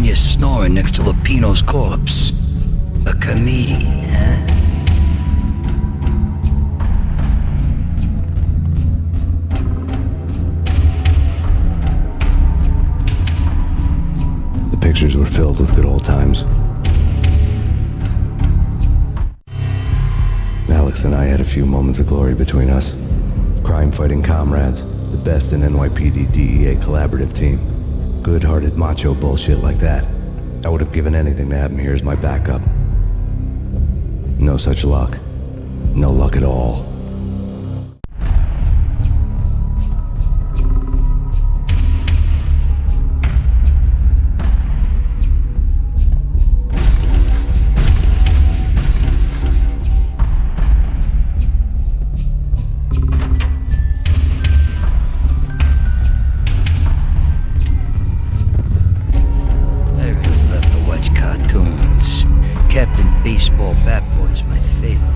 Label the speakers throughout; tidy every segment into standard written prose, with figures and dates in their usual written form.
Speaker 1: you snoring next to Lupino's corpse. A comedian, huh?
Speaker 2: The pictures were filled with good old times. Alex and I had a few moments of glory between us. Crime-fighting comrades, the best in NYPD DEA collaborative team. Good-hearted macho bullshit like that. I would have given anything to have him here as my backup. No such luck. No luck at all.
Speaker 1: Captain Baseball Bat Boy's my favorite.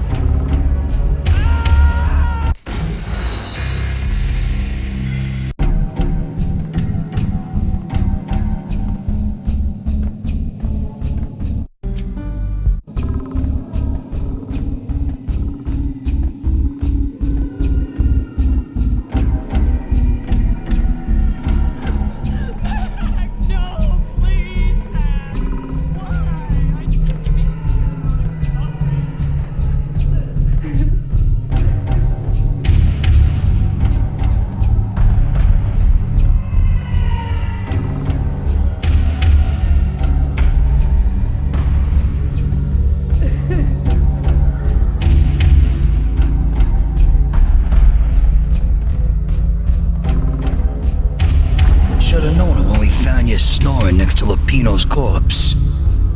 Speaker 1: Should've known it when we found you snoring next to Lupino's corpse.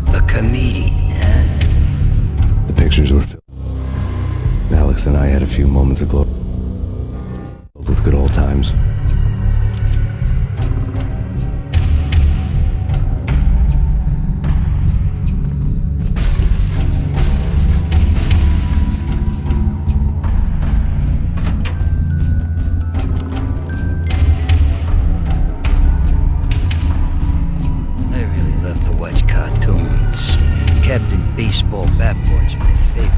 Speaker 1: A comedian, huh?
Speaker 2: The pictures were filled. Alex and I had a few moments of glory with good old times.
Speaker 1: Captain Baseball Bat Boy's my favorite.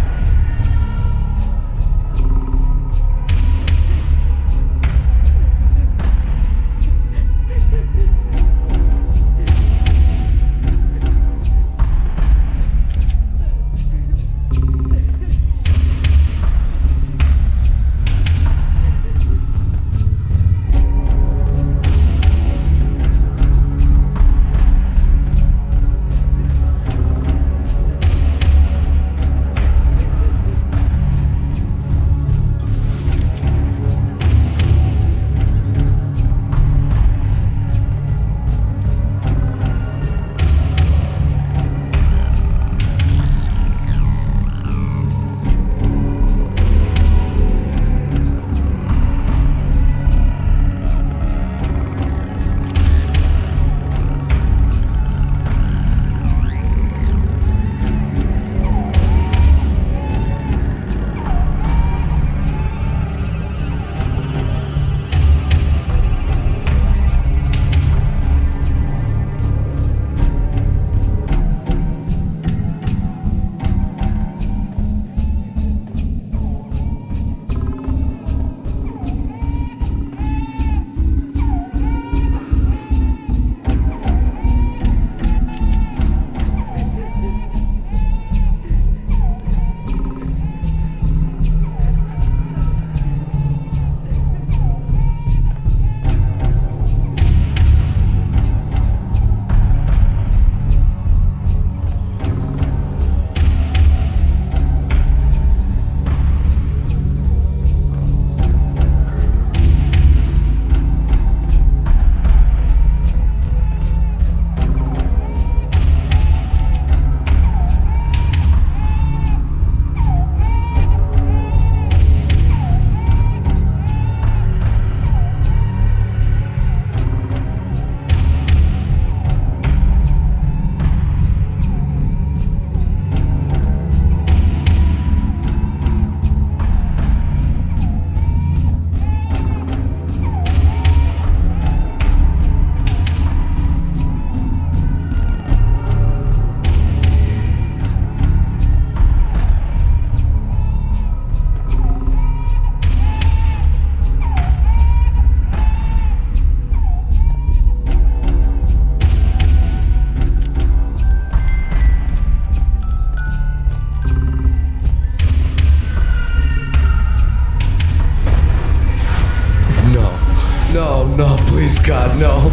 Speaker 2: Oh no, please God, no.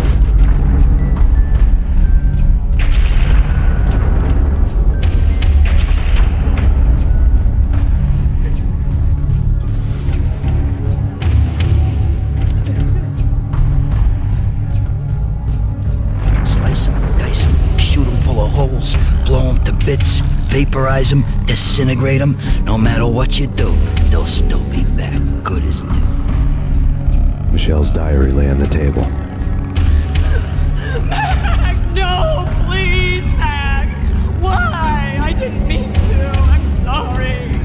Speaker 1: Slice 'em, dice 'em, shoot 'em full of holes, blow 'em to bits, vaporize 'em, disintegrate 'em. No matter what you do, they'll still be back, good as new.
Speaker 2: Michelle's diary lay on the table.
Speaker 3: Max, no, please, Max. Why? I didn't mean to. I'm sorry.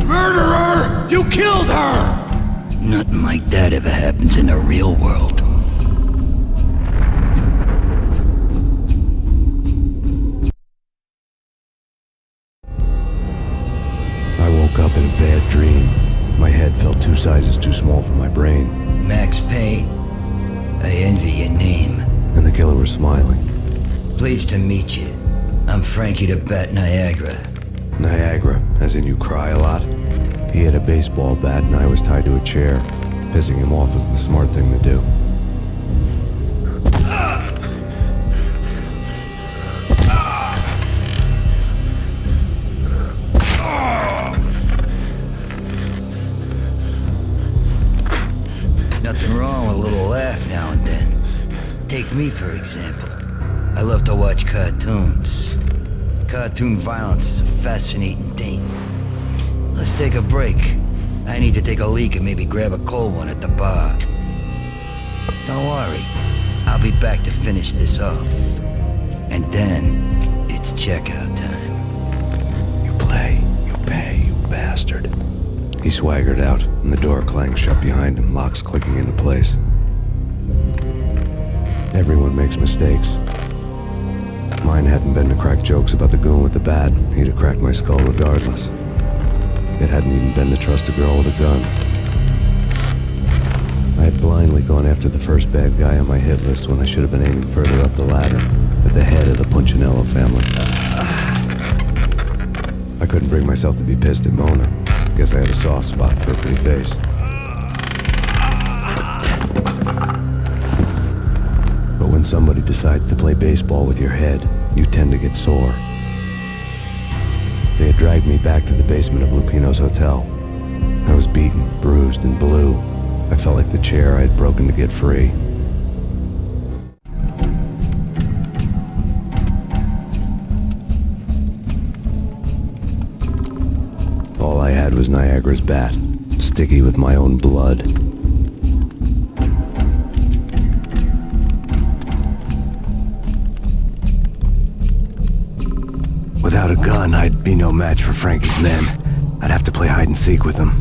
Speaker 2: Murderer! You killed her!
Speaker 1: Nothing like that ever happens in the real world.
Speaker 2: I woke up in a bad dream. My head felt 2 sizes too small for my brain,
Speaker 1: Max Payne, I envy your name.
Speaker 2: and the killer was smiling.
Speaker 1: Pleased to meet you. I'm Frankie the Bat Niagara.
Speaker 2: Niagara, as in you cry a lot. He had a baseball bat and I was tied to a chair. Pissing him off was the smart thing to do.
Speaker 1: Nothing wrong with a little laugh now and then. Take me, for example. I love to watch cartoons. Cartoon violence is a fascinating thing. Let's take a break. I need to take a leak and maybe grab a cold one at the bar. Don't worry. I'll be back to finish this off. And then, it's checkout time.
Speaker 2: You play, you pay, you bastard. He swaggered out, and the door clanged shut behind him, locks clicking into place. Everyone makes mistakes. Mine hadn't been to crack jokes about the goon with the bat. He'd have cracked my skull regardless. It hadn't even been to trust a girl with a gun. I had blindly gone after the first bad guy on my hit list when I should have been aiming further up the ladder, at the head of the Punchinello family. I couldn't bring myself to be pissed at Mona. Guess I had a soft spot for her pretty face. But when somebody decides to play baseball with your head, you tend to get sore. They had dragged me back to the basement of Lupino's hotel. I was beaten, bruised, and blue. I felt like the chair I had broken to get free. All I had was Niagara's bat, sticky with my own blood. Without a gun, I'd be no match for Frankie's men. I'd have to play hide and seek with them.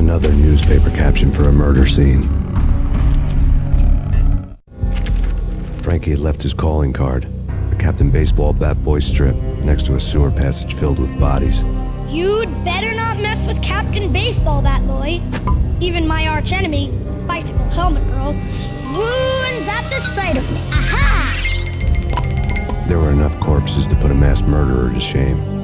Speaker 2: Another newspaper caption for a murder scene. Frankie had left his calling card, a Captain Baseball bat boy strip, next to a sewer passage filled with bodies.
Speaker 4: You'd better not mess with Captain Baseball, Bat Boy. Even my archenemy, Bicycle Helmet Girl, swoons at the sight of me. Aha!
Speaker 2: There were enough corpses to put a mass murderer to shame.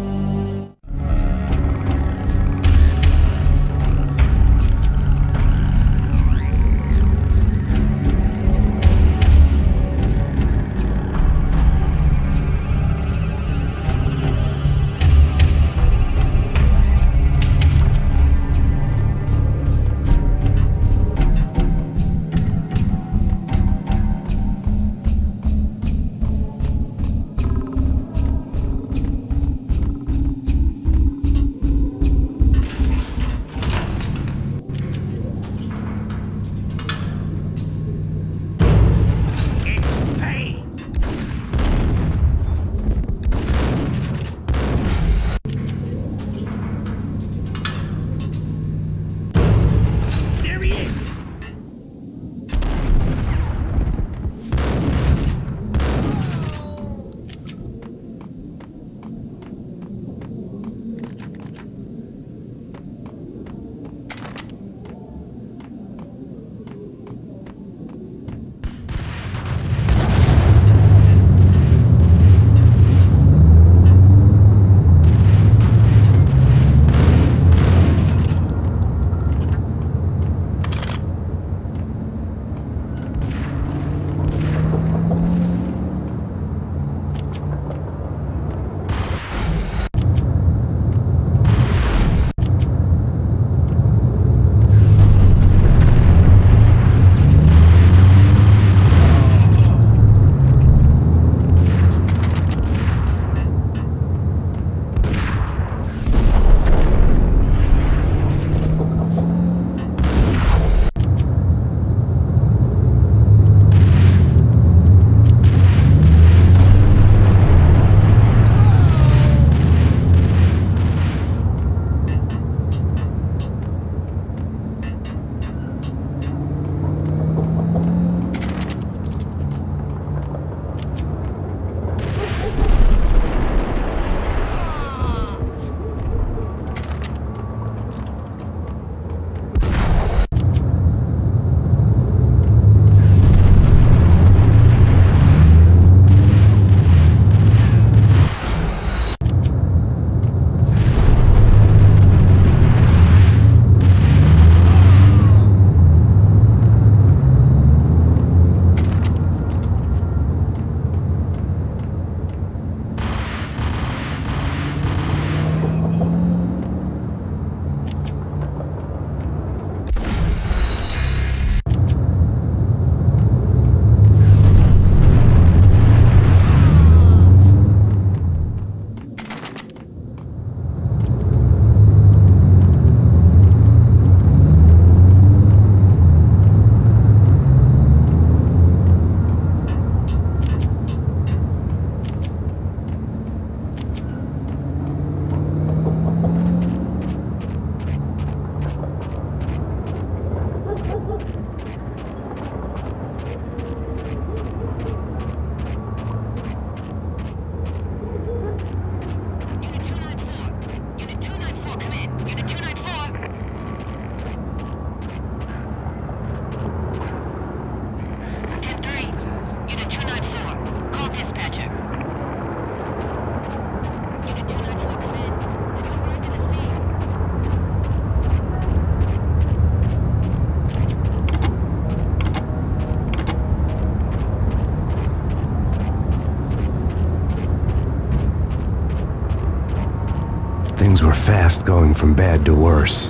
Speaker 2: Things were fast going from bad to worse.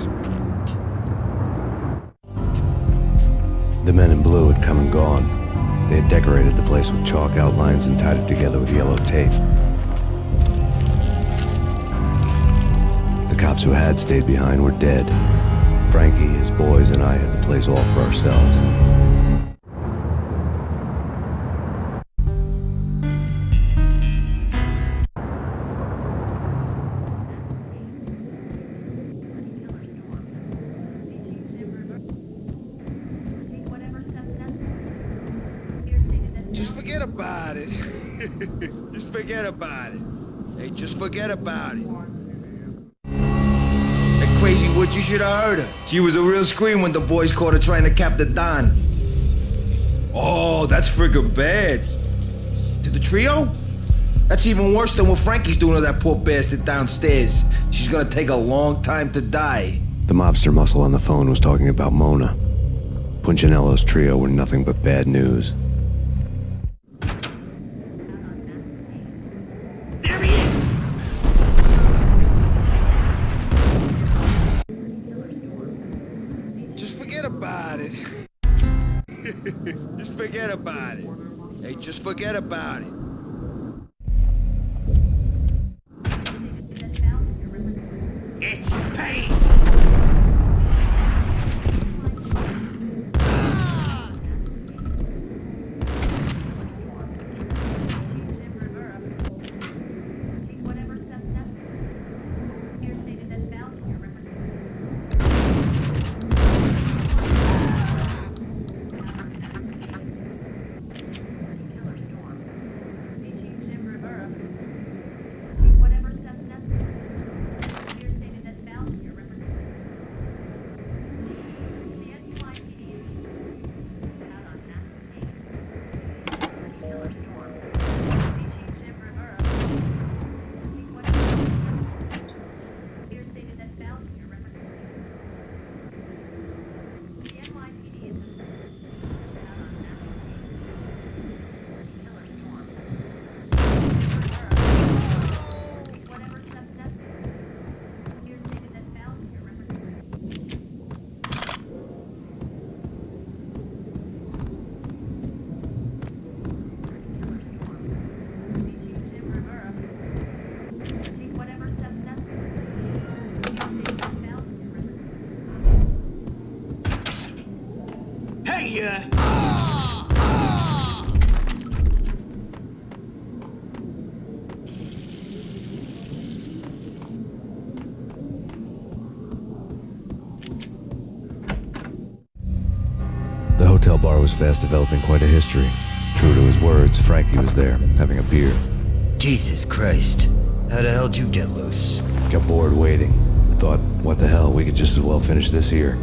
Speaker 2: The men in blue had come and gone. They had decorated the place with chalk outlines and tied it together with yellow tape. The cops who had stayed behind were dead. Frankie, his boys, and I had the place all for ourselves.
Speaker 1: about it. Just forget about it. Hey, just forget about it. That crazy witch, you should have heard her. She was a real scream when the boys caught her trying to cap the Don. Oh, that's friggin' bad. To the trio? That's even worse than what Frankie's doing to that poor bastard downstairs. She's gonna take a long time to die.
Speaker 2: The mobster muscle on the phone was talking about Mona. Punchinello's trio were nothing but bad news.
Speaker 1: There he is! Just forget about it. Just forget about it. Hey, just forget about it. It's Payne!
Speaker 2: The hotel bar was fast developing quite a history. True to his words, Frankie was there, having a beer.
Speaker 1: Jesus Christ. How the hell did you get loose?
Speaker 2: Got bored waiting. Thought, what the hell, we could just as well finish this here.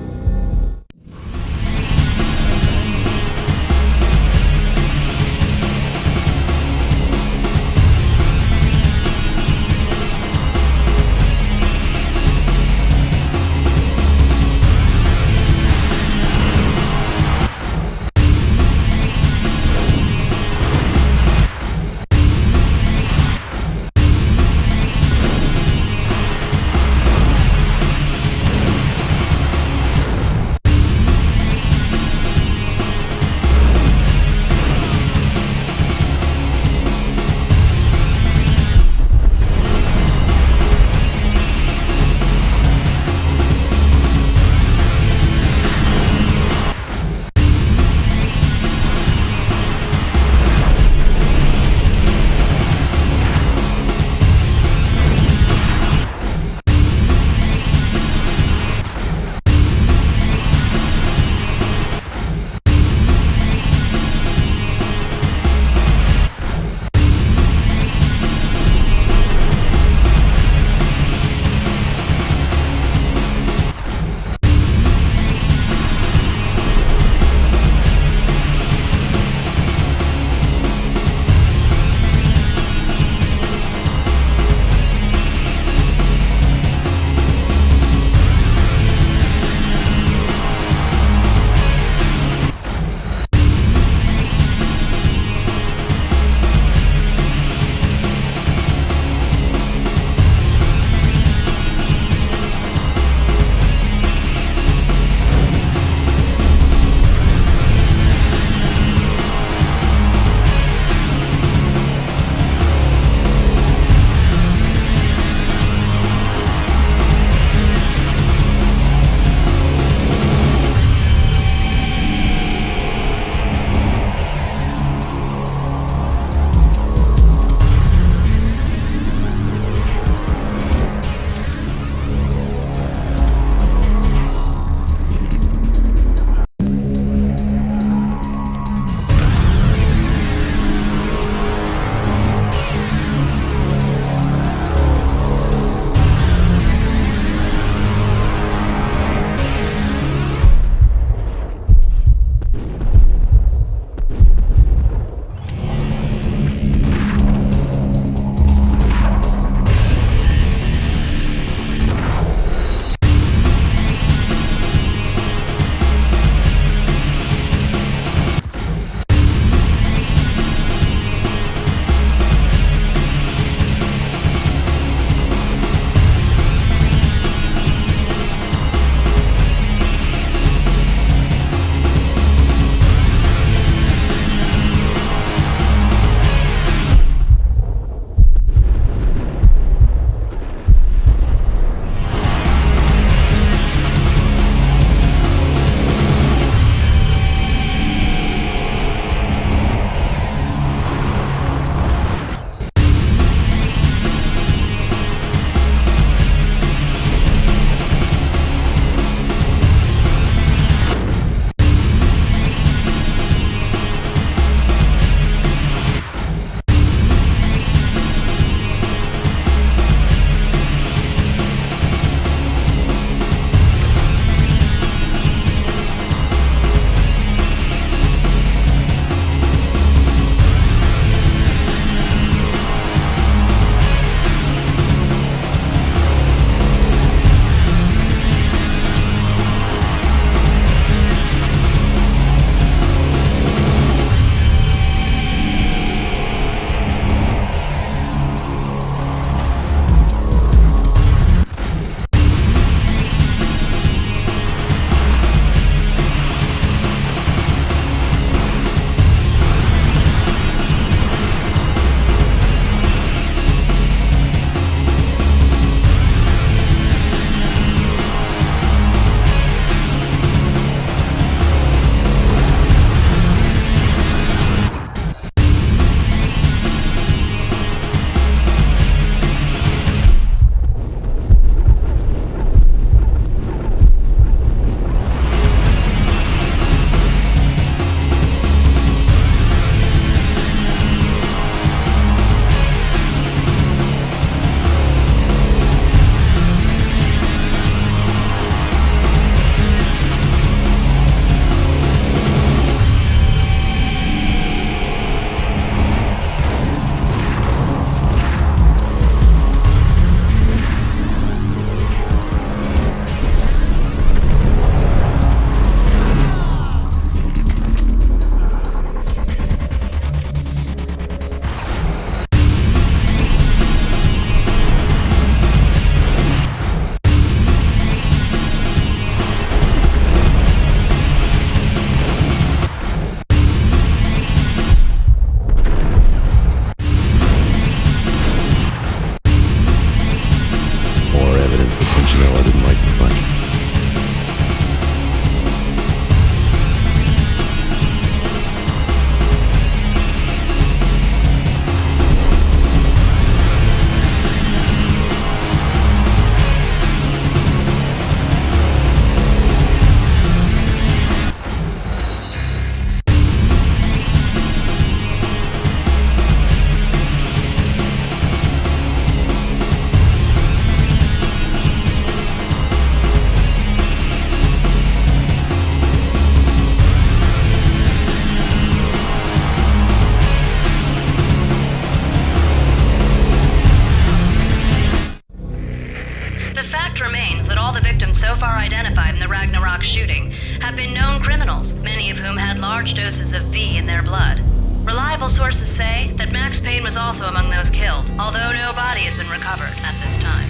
Speaker 5: The fact remains that all the victims so far identified in the Ragnarok shooting have been known criminals, many of whom had large doses of V in their blood. Reliable sources say that Max Payne was also among those killed, although no body has been recovered at this time.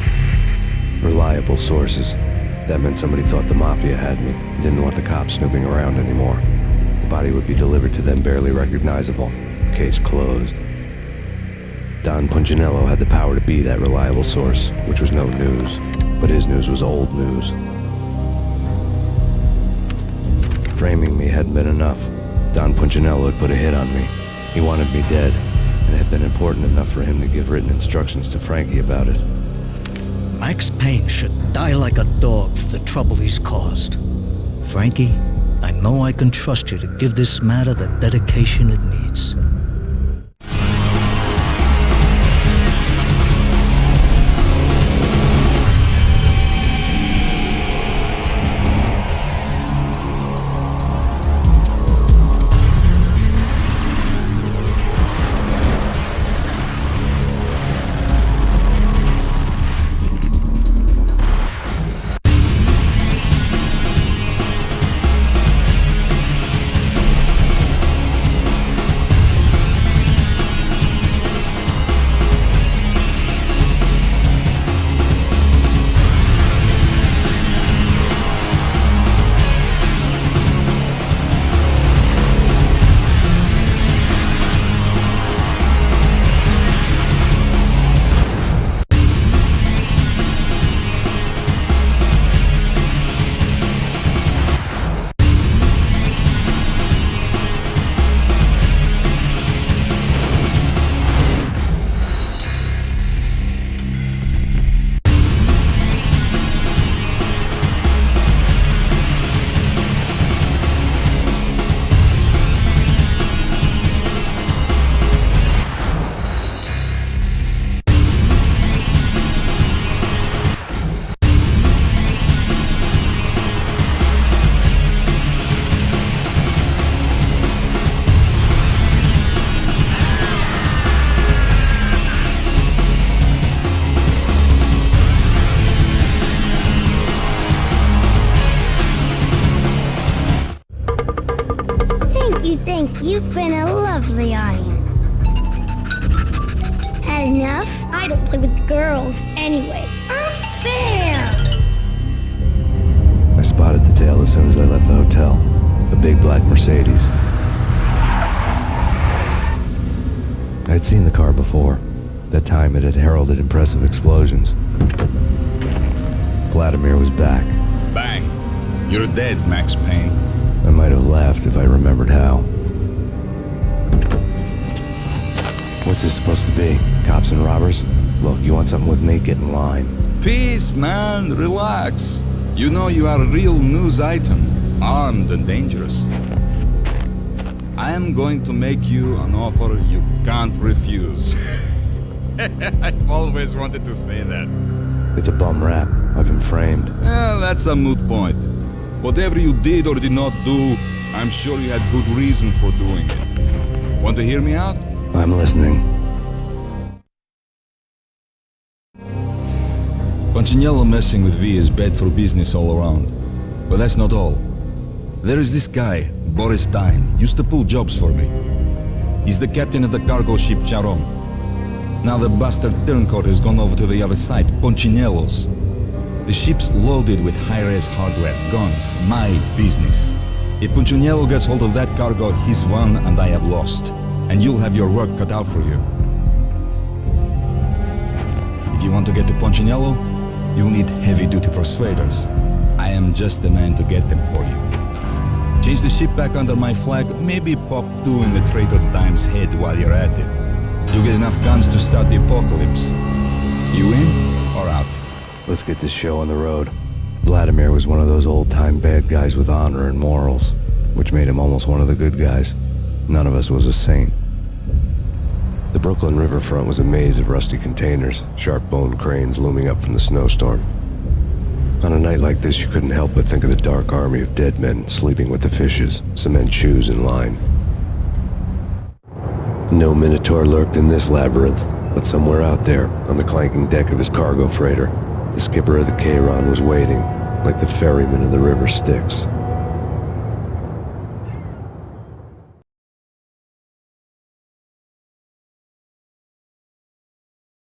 Speaker 2: Reliable sources. That meant somebody thought the Mafia had me, didn't want the cops snooping around anymore. The body would be delivered to them barely recognizable. Case closed. Don Punchinello had the power to be that reliable source, which was no news. But his news was old news. Framing me hadn't been enough. Don Punchinello had put a hit on me. He wanted me dead, and it had been important enough for him to give written instructions to Frankie about it.
Speaker 6: Max Payne should die like a dog for the trouble he's caused. Frankie, I know I can trust you to give this matter the dedication it needs.
Speaker 4: You've been a lovely audience. Had enough? I don't play with girls anyway. Unfair!
Speaker 2: I spotted the tail as soon as I left the hotel. A big black Mercedes. I'd seen the car before. That time it had heralded impressive explosions. Vladimir was back.
Speaker 7: Bang! You're dead, Max Payne.
Speaker 2: I might have laughed if I remembered how. What's this supposed to be? Cops and robbers? Look, you want something with me? Get in line.
Speaker 7: Peace, man. Relax. You know you are a real news item. Armed and dangerous. I am going to make you an offer you can't refuse. I've always wanted to say that.
Speaker 2: It's a bum rap. I've been framed.
Speaker 7: That's a moot point. Whatever you did or did not do, I'm sure you had good reason for doing it. Want to hear me out?
Speaker 2: I'm listening.
Speaker 7: Punchinello messing with V is bad for business all around. But that's not all. There is this guy, Boris Dime, used to pull jobs for me. He's the captain of the cargo ship Charon. Now the bastard turncoat has gone over to the other side, Punchinello's. The ship's loaded with high-res hardware, guns, my business. If Punchinello gets hold of that cargo, he's won and I have lost. And you'll have your work cut out for you. If you want to get to Punchinello, you'll need heavy-duty persuaders. I am just the man to get them for you. Change the ship back under my flag, maybe pop 2 in the Traitor Dime's head while you're at it. You'll get enough guns to start the apocalypse. You in or out?
Speaker 2: Let's get this show on the road. Vladimir was one of those old-time bad guys with honor and morals, which made him almost one of the good guys. None of us was a saint. The Brooklyn riverfront was a maze of rusty containers, sharp-boned cranes looming up from the snowstorm. On a night like this, you couldn't help but think of the dark army of dead men sleeping with the fishes, cement shoes in line. No Minotaur lurked in this labyrinth, but somewhere out there, on the clanking deck of his cargo freighter, The skipper of the Chiron was waiting, like the ferryman of the River Styx.